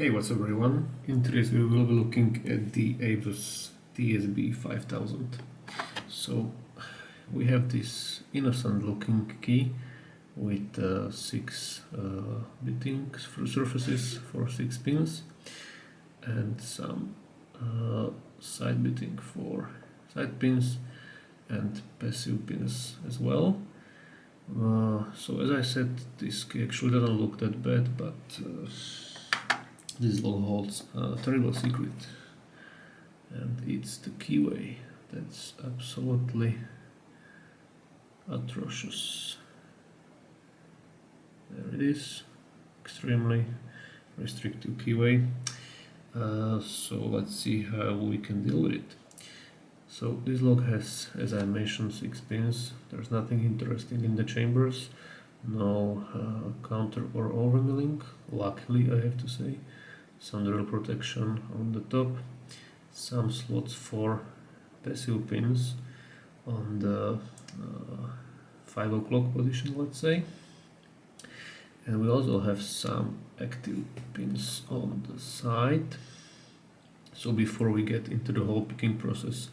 Hey, what's up everyone? In today's video we will be looking at the ABUS TSB 5000. So we have this innocent looking key with 6 bitting surfaces for 6 pins and some side bitting for side pins and passive pins as well. So as I said, this key actually doesn't look that bad, but this log holds a terrible secret, and it's the keyway that's absolutely atrocious. There it is, extremely restrictive keyway. So let's see how we can deal with it. So this log has, as I mentioned, 6 pins. There's nothing interesting in the chambers, no counter or overmilling, luckily I have to say. Some drill protection on the top, some slots for passive pins on the 5 o'clock position, let's say. And we also have some active pins on the side. So before we get into the whole picking process,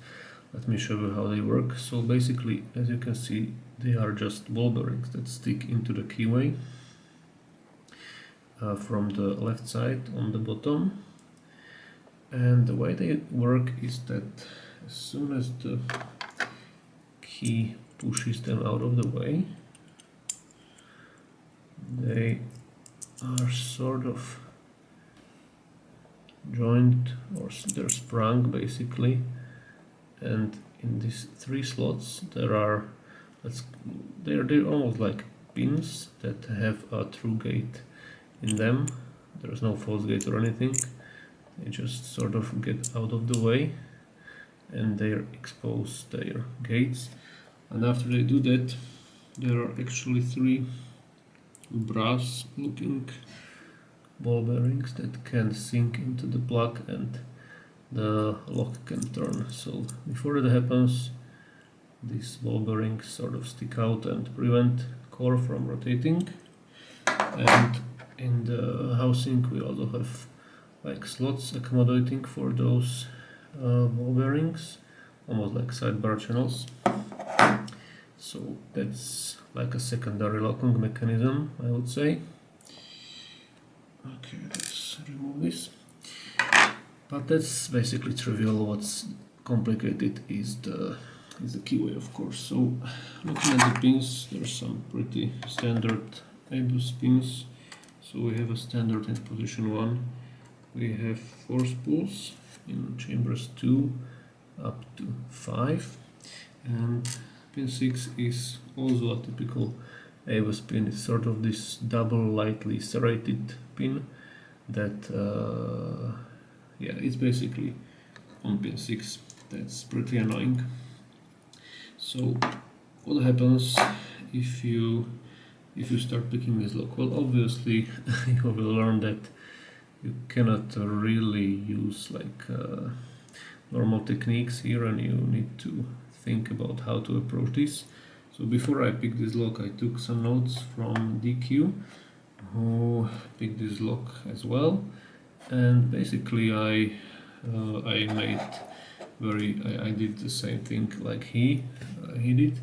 let me show you how they work. So basically, as you can see, they are just ball bearings that stick into the keyway from the left side on the bottom. And the way they work is that as soon as the key pushes them out of the way, they are sort of joined, or they're sprung basically, and in these 3 slots there are they're almost like pins that have a through gate in them. There's no false gate or anything, they just sort of get out of the way and they expose their gates. And after they do that, there are actually 3 brass looking ball bearings that can sink into the plug and the lock can turn. So before that happens, these ball bearings sort of stick out and prevent core from rotating. And in the housing we also have like slots accommodating for those ball bearings, almost like sidebar channels. So that's like a secondary locking mechanism, I would say. Okay, let's remove this. But that's basically trivial. What's complicated is the keyway, of course. So looking at the pins, there's some pretty standard ABUS pins. So we have a standard in position 1. We have 4 spools in chambers 2 up to 5, and pin 6 is also a typical ABUS pin. It's sort of this double lightly serrated pin that yeah, it's basically on pin 6. That's pretty annoying. So what happens if you start picking this lock? Well, obviously you will learn that you cannot really use like normal techniques here, and you need to think about how to approach this. So before I picked this lock, I took some notes from DQ, who picked this lock as well, and basically I did the same thing like he did,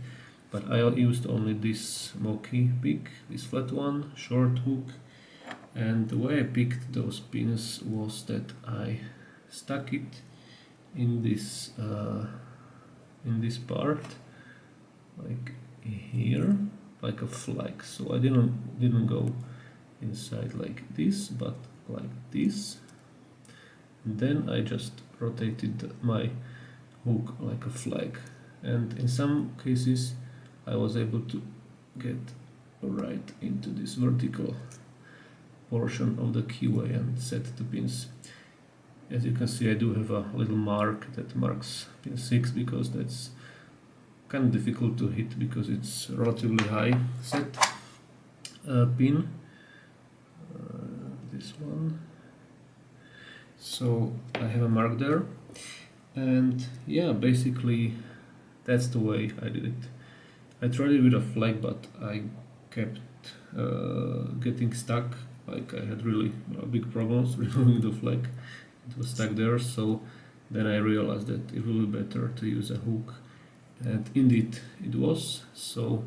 but I used only this Moki pick, this flat one, short hook, and the way I picked those pins was that I stuck it in this part, like here, like a flag. So I didn't go inside like this, but like this. And then I just rotated my hook like a flag, and in some cases I was able to get right into this vertical portion of the keyway and set the pins. As you can see, I do have a little mark that marks pin 6 because that's kind of difficult to hit because it's relatively high set pin, this one. So I have a mark there, and yeah, basically that's the way I did it. I tried it with a flag, but I kept getting stuck like I had really big problems removing the flag. It was stuck there, so then I realized that it will be better to use a hook, and indeed it was. So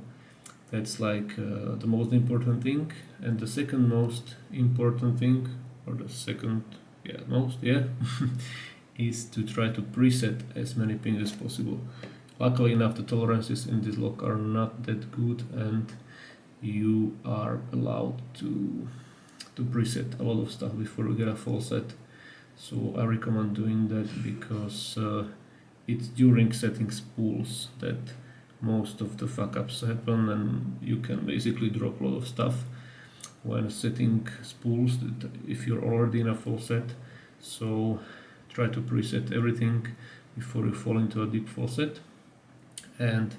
that's like the most important thing. And the second most important thing, or the second, yeah, most, yeah, is to try to preset as many pins as possible. Luckily enough, the tolerances in this lock are not that good, and you are allowed to preset a lot of stuff before you get a full set. So I recommend doing that because it's during setting spools that most of the fuck ups happen, and you can basically drop a lot of stuff when setting spools that if you're already in a full set. So try to preset everything before you fall into a deep full set. And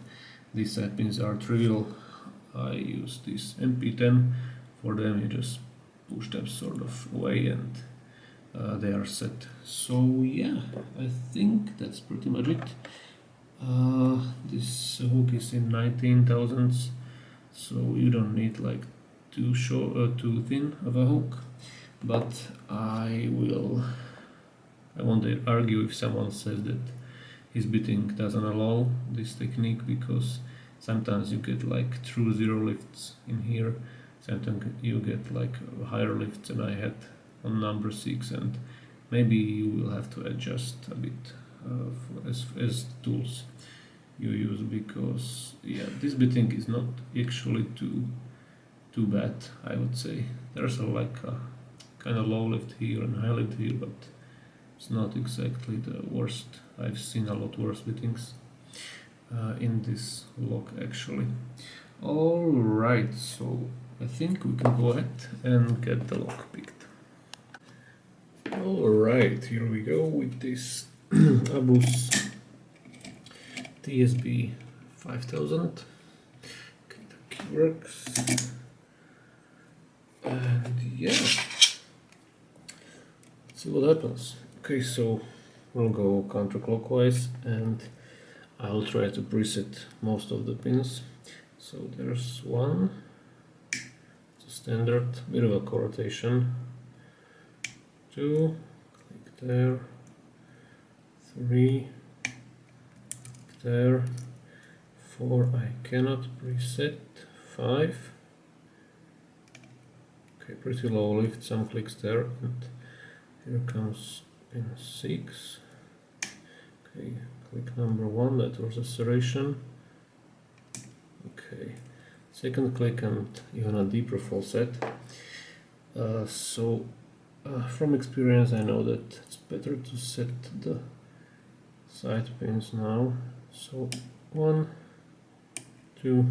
these side pins are trivial. I use this MP10 for them. You just push them sort of away and they are set. So yeah, I think that's pretty much it. This hook is in 19,000s, so you don't need like too too thin of a hook. But I won't argue if someone says that his bitting doesn't allow this technique, because sometimes you get like true zero lifts in here, sometimes you get like higher lifts than I had on number 6, and maybe you will have to adjust a bit as tools you use, because yeah, this bitting is not actually too bad, I would say. There's like a kind of low lift here and high lift here, but it's not exactly the worst. I've seen a lot worse bittings in this lock actually. Alright, so I think we can go ahead and get the lock picked. Alright, here we go with this Abus TSB 5000. Okay, the key works. And yeah, let's see what happens. Okay, so we'll go counterclockwise and I'll try to preset most of the pins. So there's one, it's a standard, bit of a rotation, 2, click there, 3, click there, 4, I cannot preset, 5, okay, pretty low lift, some clicks there, and here comes pin 6, okay, click number 1, that was a serration, okay, second click and even a deeper full set. From experience I know that it's better to set the side pins now. So 1, 2,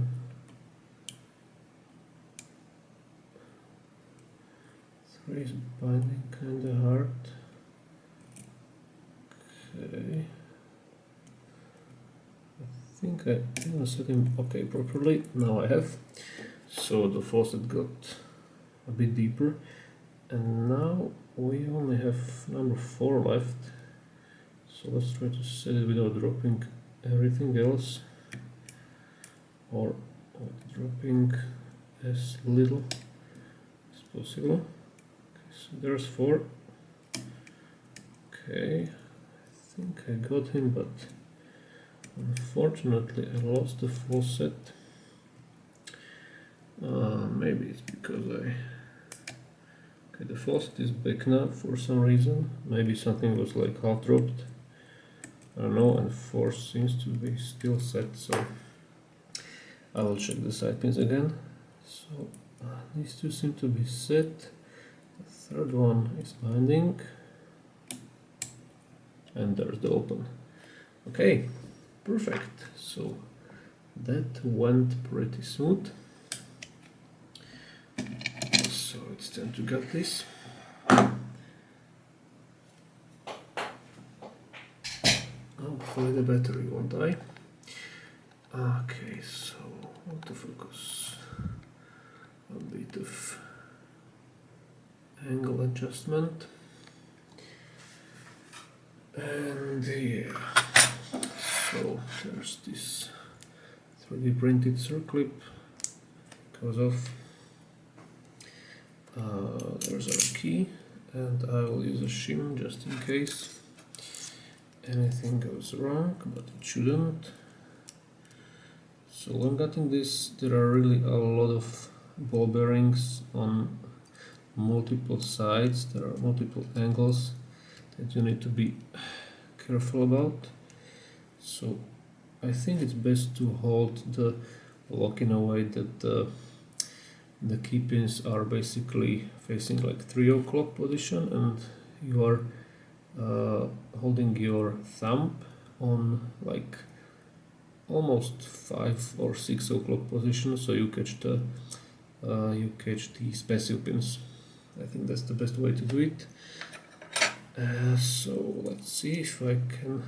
3 is binding kinda hard. Okay. I think I didn't set him okay properly. Now I have. So the faucet got a bit deeper, and now we only have number 4 left. So let's try to set it without dropping everything else, or dropping as little as possible. Okay, so there's 4. Okay, I think I got him, but unfortunately I lost the full set. Maybe it's because okay, the faucet is back now for some reason. Maybe something was like half dropped, I don't know, and 4 seems to be still set, so I will check the side pins again. So these 2 seem to be set. The third one is binding, and there's the open. Okay, perfect. So that went pretty smooth. So it's time to get this. Hopefully the battery won't die. Okay, so autofocus, a bit of angle adjustment, and yeah, so there's this 3D printed circlip, goes off. There's our key, and I will use a shim just in case anything goes wrong, but it shouldn't. So when cutting this, there are really a lot of ball bearings on multiple sides. There are multiple angles that you need to be careful about. So I think it's best to hold the lock in a way that the key pins are basically facing like 3 o'clock position, and you are holding your thumb on like almost 5 or 6 o'clock position, so you catch the spacer pins. I think that's the best way to do it. So let's see if I can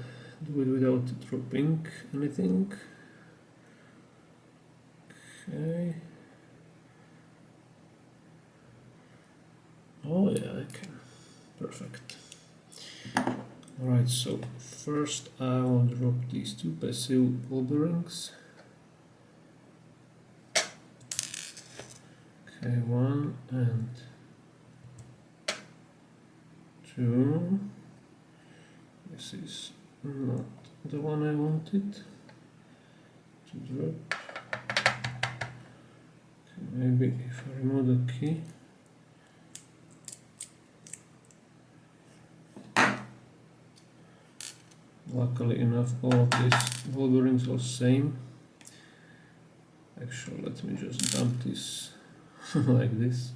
do it without dropping anything. Okay. Oh yeah, I can. Perfect. Alright, so first I will drop these 2 passive ball bearings. Okay, 1 and 2. This is not the one I wanted to drop. Okay, maybe if I remove the key. Luckily enough, all of these ball bearings are same. Actually, let me just dump this like this.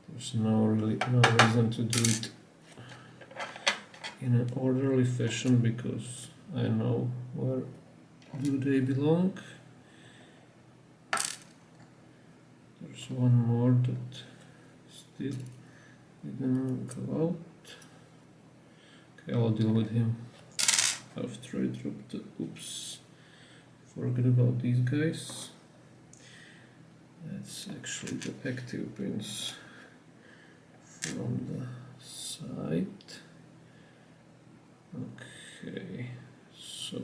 There's no reason to do it in an orderly fashion, because I know where do they belong. There's one more that still didn't go out. Okay, I'll deal with him after I drop the, oops, forget about these guys. That's actually the active pins from the side. Okay, so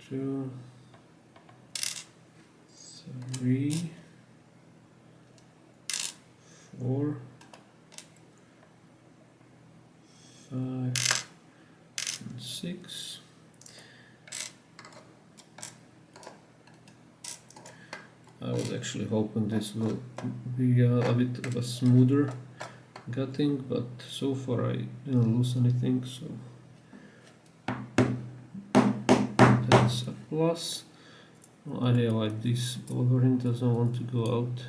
2, 3, 4, 5, and 6. I was actually hoping this will be a bit of a smoother gutting, but so far I didn't lose anything, so that's a plus. No idea why this ball bearing doesn't want to go out.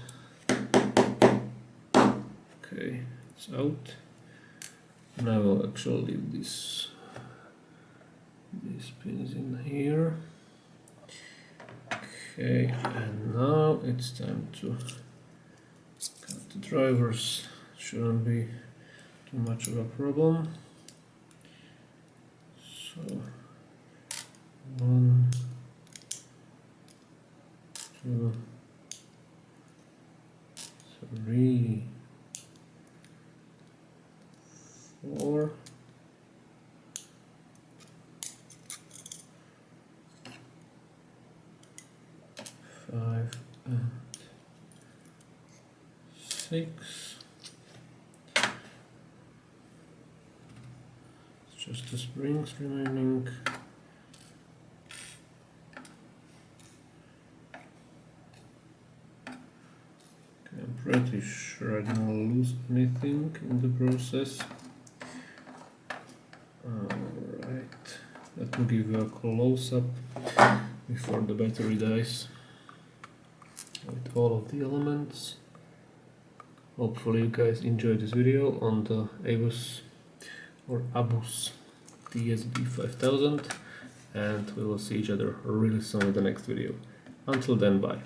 Okay, it's out. And I will actually leave these pins in here. Okay, and now it's time to cut the drivers. Shouldn't be too much of a problem. So 1, 2, 3, 4, 5, and 6. It's just the springs remaining. Okay, I'm pretty sure I didn't lose anything in the process. Alright, let me give you a close-up before the battery dies with all of the elements. Hopefully you guys enjoyed this video on the Abus TSB 5000, and we will see each other really soon in the next video. Until then, bye.